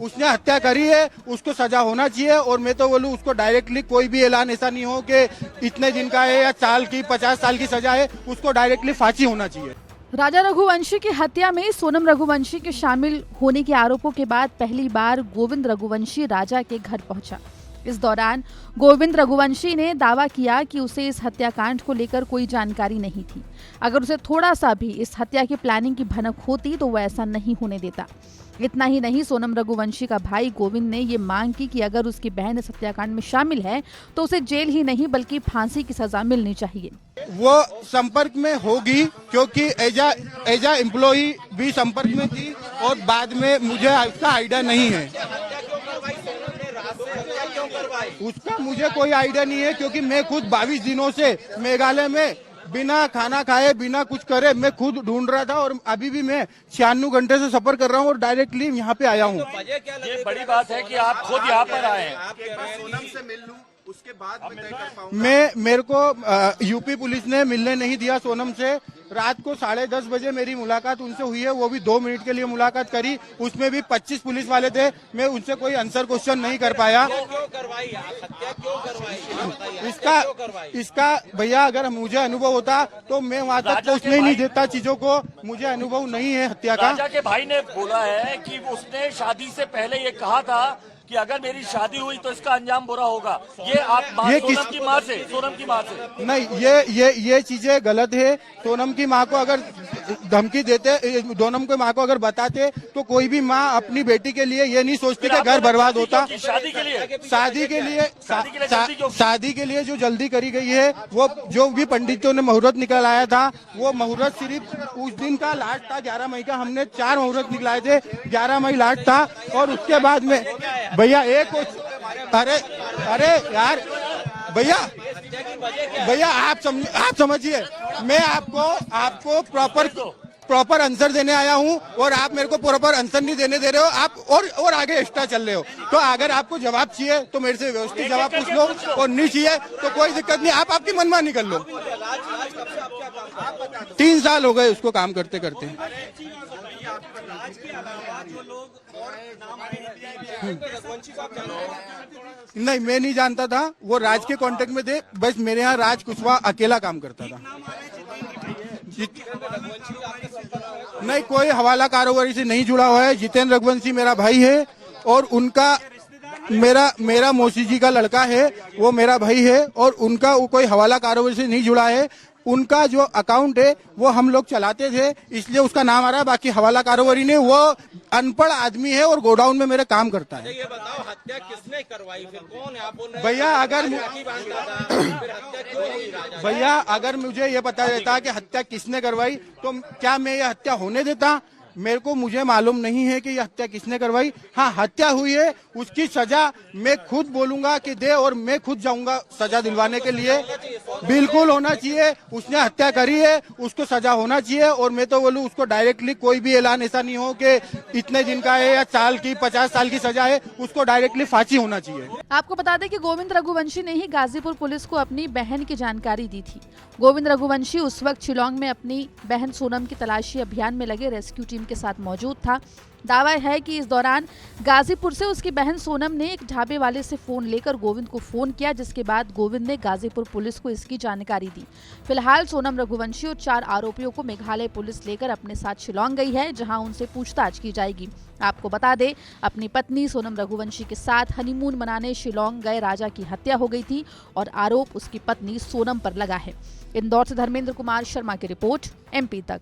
उसने हत्या करी है, उसको सजा होना चाहिए। और मैं तो बोलूँ उसको डायरेक्टली कोई भी ऐलान ऐसा नहीं हो कि इतने दिन का है या साल की 50 साल की सजा है, उसको डायरेक्टली फांसी होना चाहिए। राजा रघुवंशी की हत्या में सोनम रघुवंशी के शामिल होने के आरोपों के बाद पहली बार गोविंद रघुवंशी राजा के घर पहुंचा। इस दौरान गोविंद रघुवंशी ने दावा किया कि उसे इस हत्याकांड को लेकर कोई जानकारी नहीं थी। अगर उसे थोड़ा सा भी इस हत्या की प्लानिंग की भनक होती तो वह ऐसा नहीं होने देता। इतना ही नहीं, सोनम रघुवंशी का भाई गोविंद ने ये मांग की कि अगर उसकी बहन इस हत्याकांड में शामिल है तो उसे जेल ही नहीं बल्कि फांसी की सजा मिलनी चाहिए। वो संपर्क में होगी क्योंकि एजा एम्प्लॉई भी संपर्क में थी और बाद में मुझे इसका आइडिया नहीं है, उसका मुझे कोई आइडिया नहीं है क्योंकि मैं खुद 22 दिनों से मेघालय में बिना खाना खाए बिना कुछ करे मैं खुद ढूंढ रहा था और अभी भी मैं 96 घंटे से सफर कर रहा हूँ और डायरेक्टली यहाँ पे आया हूँ। ये बड़ी बात है कि आप खुद यहाँ पर आए हैं। सोनम से मिल लूं उसके बाद मैं तय कर पाऊंगा। मेरे को यूपी पुलिस ने मिलने नहीं दिया सोनम से। रात को 10:30 बजे मेरी मुलाकात उनसे हुई है, वो भी 2 मिनट के लिए मुलाकात करी, उसमें भी 25 पुलिस वाले थे। मैं उनसे कोई आंसर क्वेश्चन नहीं कर पाया। क्यों करवाई हत्या, क्यों करवाई इसका भैया अगर मुझे अनुभव होता तो मैं वहाँ तक पहुँचने नहीं देता चीजों को। मुझे अनुभव नहीं है हत्या का। राजा के भाई ने बोला है कि उसने शादी से पहले ये कहा था कि अगर मेरी शादी हुई तो इसका अंजाम बुरा होगा। ये आप सोनम की माँ से नहीं, ये चीजें गलत है। सोनम की माँ को अगर धमकी देते, सोनम की माँ को अगर बताते तो कोई भी माँ अपनी बेटी के लिए ये नहीं सोचती कि घर बर्बाद होता। शादी के लिए जो जल्दी करी गई है, वो जो भी पंडितों ने मुहूर्त निकल आया था, वो मुहूर्त सिर्फ उस दिन का लास्ट था 11 मई का। हमने 4 मुहूर्त निकलाए थे, 11 मई लास्ट था। और उसके बाद में भैया अरे यार भैया आप समझिए, मैं आपको प्रॉपर आंसर देने आया हूं और आप मेरे को प्रॉपर आंसर नहीं देने दे रहे हो। आप और आगे एक्स्ट्रा चल रहे हो। तो अगर आपको जवाब चाहिए तो मेरे से व्यवस्थित जवाब पूछ लो और नहीं चाहिए तो कोई दिक्कत नहीं, आप आपकी मनमानी कर लो। 3 साल हो गए उसको काम करते करते। नहीं, मैं नहीं जानता था, वो राज के कांटेक्ट में थे। बस मेरे यहाँ राज कुशवाहा अकेला काम करता था। नहीं, कोई हवाला कारोबारी से नहीं जुड़ा हुआ है। जितेंद्र रघुवंशी मेरा भाई है और उनका मेरा मौसी जी का लड़का है, वो मेरा भाई है और उनका वो कोई हवाला कारोबारी से नहीं जुड़ा है। उनका जो अकाउंट है वो हम लोग चलाते थे, इसलिए उसका नाम आ रहा है। बाकी हवाला कारोबारी ने, वो अनपढ़ आदमी है और गोडाउन में मेरे काम करता है। ये बताओ हत्या किसने करवाई, फिर कौन है? आप बोल रहे भैया अगर मुझे ये पता रहता कि हत्या किसने करवाई तो क्या मैं ये हत्या होने देता? मुझे मालूम नहीं है कि ये हत्या किसने करवाई। हाँ, हत्या हुई है, उसकी सजा मैं खुद बोलूंगा कि दे और मैं खुद जाऊंगा सजा दिलवाने के लिए। बिल्कुल होना चाहिए। उसने हत्या करी है, उसको सजा होना चाहिए। और मैं तो बोलूं उसको डायरेक्टली कोई भी ऐलान ऐसा नहीं हो कि इतने दिन का है या साल की 50 साल की सजा है, उसको डायरेक्टली फांसी होना चाहिए। आपको बता दें कि गोविंद रघुवंशी ने ही गाजीपुर पुलिस को अपनी बहन की जानकारी दी थी। गोविंद रघुवंशी उस वक्त शिलोंग में अपनी बहन सोनम की तलाशी अभियान में लगे रेस्क्यू टीम के साथ मौजूद था। दावा है कि इस दौरान गाजीपुर से उसकी बहन सोनम ने एक ढाबे वाले से फोन लेकर गोविंद को फोन किया, जिसके बाद गोविंद ने गाजीपुर पुलिस को इसकी जानकारी दी। फिलहाल सोनम रघुवंशी और 4 आरोपियों को मेघालय पुलिस लेकर अपने साथ शिलोंग गई है, जहां उनसे पूछताछ की जाएगी। आपको बता दें, अपनी पत्नी सोनम रघुवंशी के साथ हनीमून मनाने शिलोंग गए राजा की हत्या हो गई थी और आरोप उसकी पत्नी सोनम पर लगा है। इंदौर से धर्मेंद्र कुमार शर्मा की रिपोर्ट, MP तक।